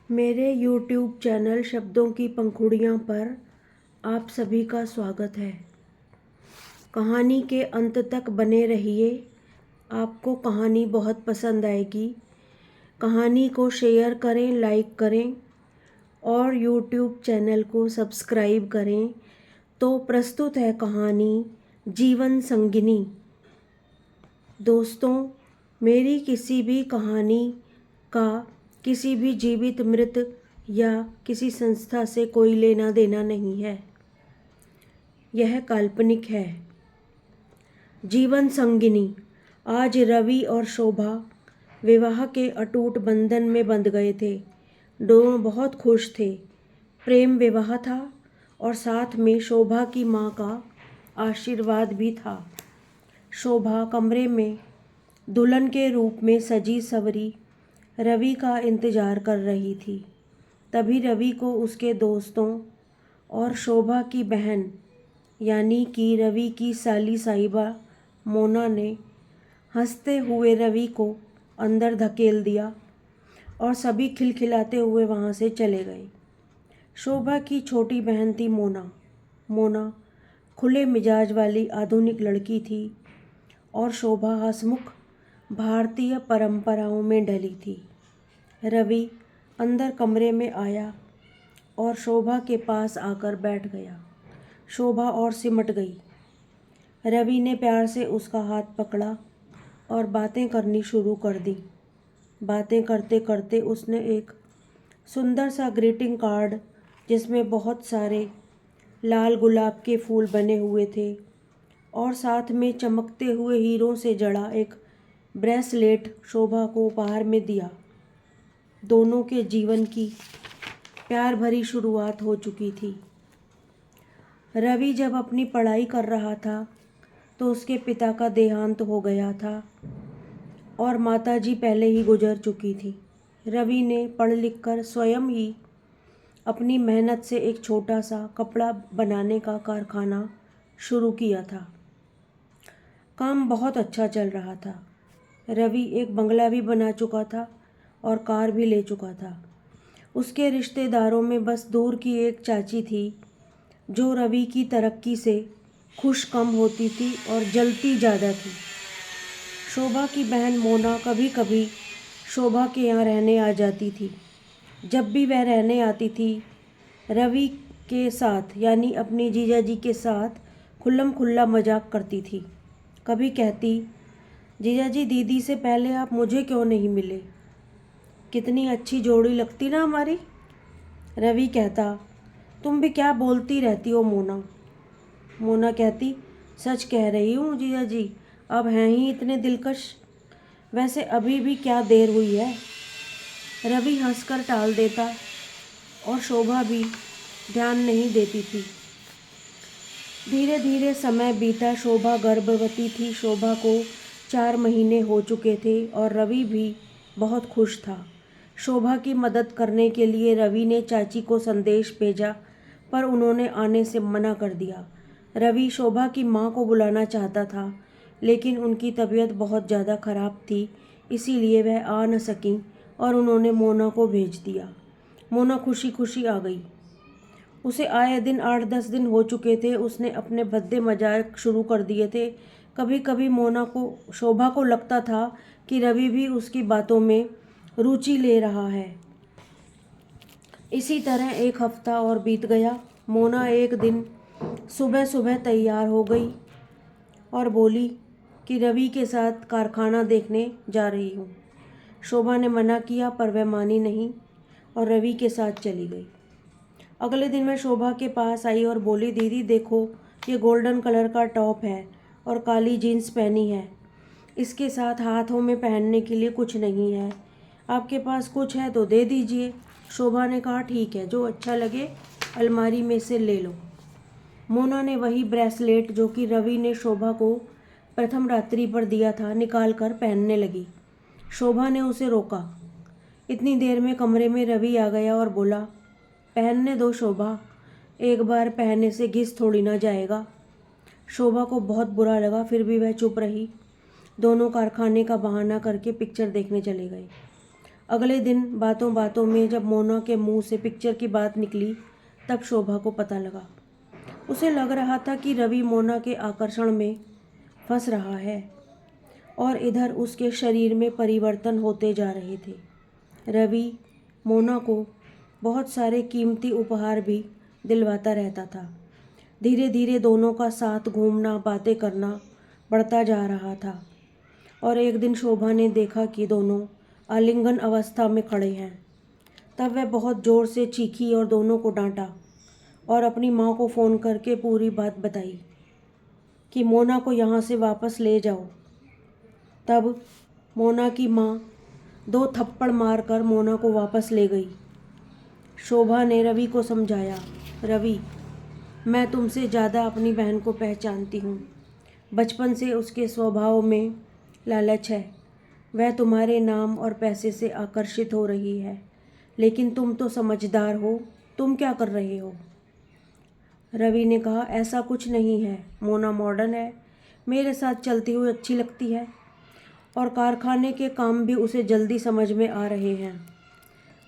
मेरे YouTube channel शब्दों की पंखुड़ियाँ पर आप सभी का स्वागत है। कहानी के अंत तक बने रहिए, आपको कहानी बहुत पसंद आएगी। कहानी को शेयर करें, लाइक करें और YouTube चैनल को सब्सक्राइब करें। तो प्रस्तुत है कहानी जीवन संगिनी। दोस्तों, मेरी किसी भी कहानी का किसी भी जीवित मृत या किसी संस्था से कोई लेना देना नहीं है। यह काल्पनिक है। जीवन संगिनी। आज रवि और शोभा विवाह के अटूट बंधन में बंध गए थे। दोनों बहुत खुश थे। प्रेम विवाह था और साथ में शोभा की माँ का आशीर्वाद भी था। शोभा कमरे में दुल्हन के रूप में सजी सवरी रवि का इंतज़ार कर रही थी। तभी रवि को उसके दोस्तों और शोभा की बहन यानी कि रवि की साली साहिबा मोना ने हंसते हुए रवि को अंदर धकेल दिया और सभी खिलखिलाते हुए वहाँ से चले गए। शोभा की छोटी बहन थी मोना। मोना खुले मिजाज वाली आधुनिक लड़की थी और शोभा हंसमुख भारतीय परंपराओं में ढली थी। रवि अंदर कमरे में आया और शोभा के पास आकर बैठ गया। शोभा और सिमट गई। रवि ने प्यार से उसका हाथ पकड़ा और बातें करनी शुरू कर दी। बातें करते करते उसने एक सुंदर सा ग्रीटिंग कार्ड जिसमें बहुत सारे लाल गुलाब के फूल बने हुए थे और साथ में चमकते हुए हीरों से जड़ा एक ब्रेसलेट शोभा को उपहार में दिया। दोनों के जीवन की प्यार भरी शुरुआत हो चुकी थी। रवि जब अपनी पढ़ाई कर रहा था तो उसके पिता का देहांत हो गया था और माताजी पहले ही गुजर चुकी थी। रवि ने पढ़ लिख कर स्वयं ही अपनी मेहनत से एक छोटा सा कपड़ा बनाने का कारखाना शुरू किया था। काम बहुत अच्छा चल रहा था। रवि एक बंगला भी बना चुका था और कार भी ले चुका था। उसके रिश्तेदारों में बस दूर की एक चाची थी जो रवि की तरक्की से खुश कम होती थी और जलती ज़्यादा थी। शोभा की बहन मोना कभी कभी शोभा के यहाँ रहने आ जाती थी। जब भी वह रहने आती थी रवि के साथ यानी अपने जीजा जी के साथ खुल्लम खुल्ला मजाक करती थी। कभी कहती, जीजा जी दीदी से पहले आप मुझे क्यों नहीं मिले, कितनी अच्छी जोड़ी लगती ना हमारी। रवि कहता, तुम भी क्या बोलती रहती हो मोना। मोना कहती, सच कह रही हूँ जीजा जी, अब हैं ही इतने दिलकश, वैसे अभी भी क्या देर हुई है। रवि हंसकर टाल देता और शोभा भी ध्यान नहीं देती थी। धीरे धीरे समय बीता। शोभा गर्भवती थी। शोभा को 4 महीने हो चुके थे और रवि भी बहुत खुश था। शोभा की मदद करने के लिए रवि ने चाची को संदेश भेजा पर उन्होंने आने से मना कर दिया। रवि शोभा की माँ को बुलाना चाहता था लेकिन उनकी तबीयत बहुत ज़्यादा ख़राब थी, इसीलिए वह आ न सकीं और उन्होंने मोना को भेज दिया। मोना खुशी खुशी आ गई। उसे आए दिन 8-10 दिन हो चुके थे। उसने अपने भद्दे मजाक शुरू कर दिए थे। कभी कभी शोभा को लगता था कि रवि भी उसकी बातों में रुचि ले रहा है। इसी तरह एक हफ्ता और बीत गया। मोना एक दिन सुबह सुबह तैयार हो गई और बोली कि रवि के साथ कारखाना देखने जा रही हूँ। शोभा ने मना किया पर वह मानी नहीं और रवि के साथ चली गई। अगले दिन मैं शोभा के पास आई और बोली, दीदी देखो, ये गोल्डन कलर का टॉप है और काली जीन्स पहनी है। इसके साथ हाथों में पहनने के लिए कुछ नहीं है, आपके पास कुछ है तो दे दीजिए। शोभा ने कहा, ठीक है, जो अच्छा लगे अलमारी में से ले लो। मोना ने वही ब्रेसलेट जो कि रवि ने शोभा को प्रथम रात्रि पर दिया था निकाल कर पहनने लगी। शोभा ने उसे रोका। इतनी देर में कमरे में रवि आ गया और बोला, पहनने दो शोभा, एक बार पहनने से घिस थोड़ी ना जाएगा। शोभा को बहुत बुरा लगा, फिर भी वह चुप रही। दोनों कारखाने का बहाना करके पिक्चर देखने चले गए। अगले दिन बातों बातों में जब मोना के मुंह से पिक्चर की बात निकली तब शोभा को पता लगा। उसे लग रहा था कि रवि मोना के आकर्षण में फंस रहा है और इधर उसके शरीर में परिवर्तन होते जा रहे थे। रवि मोना को बहुत सारे कीमती उपहार भी दिलवाता रहता था। धीरे धीरे दोनों का साथ घूमना बातें करना बढ़ता जा रहा था और एक दिन शोभा ने देखा कि दोनों आलिंगन अवस्था में खड़े हैं। तब वह बहुत ज़ोर से चीखी और दोनों को डांटा और अपनी माँ को फ़ोन करके पूरी बात बताई कि मोना को यहाँ से वापस ले जाओ। तब मोना की माँ 2 थप्पड़ मारकर मोना को वापस ले गई। शोभा ने रवि को समझाया, रवि, मैं तुमसे ज़्यादा अपनी बहन को पहचानती हूँ। बचपन से उसके स्वभाव में लालच है। वह तुम्हारे नाम और पैसे से आकर्षित हो रही है, लेकिन तुम तो समझदार हो, तुम क्या कर रहे हो? रवि ने कहा, ऐसा कुछ नहीं है, मोना मॉडर्न है, मेरे साथ चलती हुई अच्छी लगती है और कारखाने के काम भी उसे जल्दी समझ में आ रहे हैं।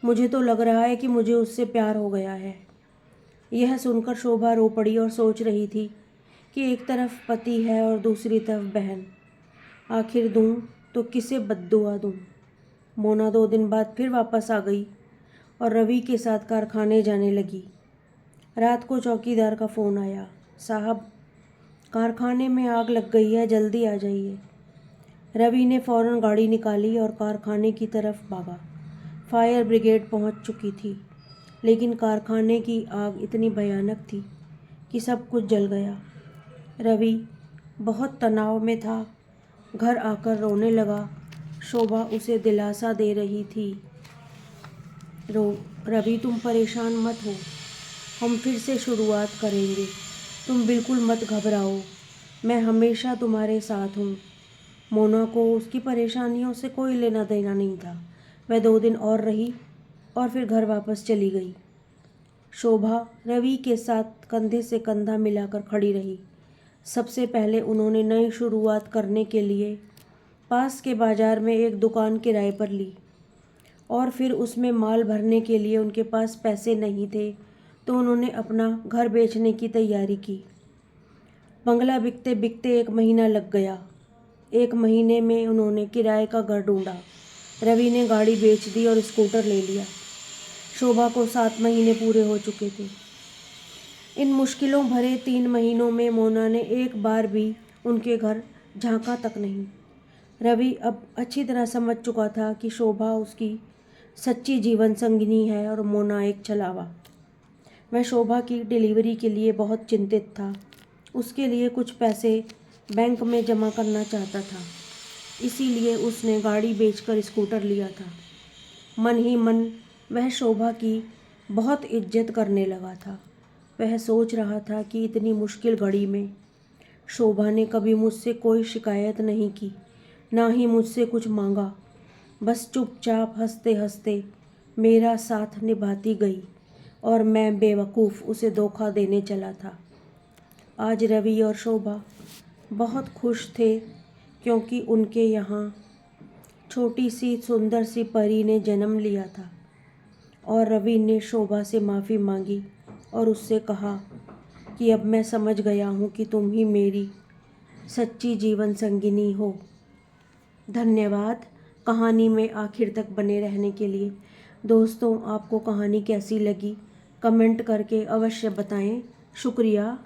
मुझे तो लग रहा है कि मुझे उससे प्यार हो गया है। यह सुनकर शोभा रो पड़ी और सोच रही थी कि एक तरफ पति है और दूसरी तरफ बहन। आखिर दूँ तो किसे बद्दुआ दूँ? मोना 2 दिन बाद फिर वापस आ गई और रवि के साथ कारखाने जाने लगी। रात को चौकीदार का फ़ोन आया, साहब, कारखाने में आग लग गई है, जल्दी आ जाइए। रवि ने फ़ौरन गाड़ी निकाली और कारखाने की तरफ भागा। फायर ब्रिगेड पहुंच चुकी थी, लेकिन कारखाने की आग इतनी भयानक थी कि सब कुछ जल गया। रवि बहुत तनाव में था। घर आकर रोने लगा। शोभा उसे दिलासा दे रही थी, रवि, तुम परेशान मत हो, हम फिर से शुरुआत करेंगे, तुम बिल्कुल मत घबराओ, मैं हमेशा तुम्हारे साथ हूँ। मोना को उसकी परेशानियों से कोई लेना देना नहीं था। वह 2 दिन और रही और फिर घर वापस चली गई। शोभा रवि के साथ कंधे से कंधा मिलाकर खड़ी रही। सबसे पहले उन्होंने नई शुरुआत करने के लिए पास के बाज़ार में एक दुकान किराए पर ली और फिर उसमें माल भरने के लिए उनके पास पैसे नहीं थे, तो उन्होंने अपना घर बेचने की तैयारी की। बंगला बिकते बिकते 1 महीना लग गया। 1 महीने में उन्होंने किराए का घर ढूंढा। रवि ने गाड़ी बेच दी और स्कूटर ले लिया। शोभा को 7 महीने पूरे हो चुके थे। इन मुश्किलों भरे 3 महीनों में मोना ने एक बार भी उनके घर झांका तक नहीं। रवि अब अच्छी तरह समझ चुका था कि शोभा उसकी सच्ची जीवन संगिनी है और मोना एक छलावा। वह शोभा की डिलीवरी के लिए बहुत चिंतित था। उसके लिए कुछ पैसे बैंक में जमा करना चाहता था, इसीलिए उसने गाड़ी बेचकर स्कूटर लिया था। मन ही मन वह शोभा की बहुत इज्जत करने लगा था। वह सोच रहा था कि इतनी मुश्किल घड़ी में शोभा ने कभी मुझसे कोई शिकायत नहीं की, ना ही मुझसे कुछ मांगा। बस चुपचाप हंसते हंसते मेरा साथ निभाती गई और मैं बेवकूफ़ उसे धोखा देने चला था। आज रवि और शोभा बहुत खुश थे क्योंकि उनके यहाँ छोटी सी सुंदर सी परी ने जन्म लिया था और रवि ने शोभा से माफ़ी मांगी और उससे कहा कि अब मैं समझ गया हूँ कि तुम ही मेरी सच्ची जीवन संगिनी हो। धन्यवाद कहानी में आखिर तक बने रहने के लिए। दोस्तों, आपको कहानी कैसी लगी कमेंट करके अवश्य बताएं। शुक्रिया।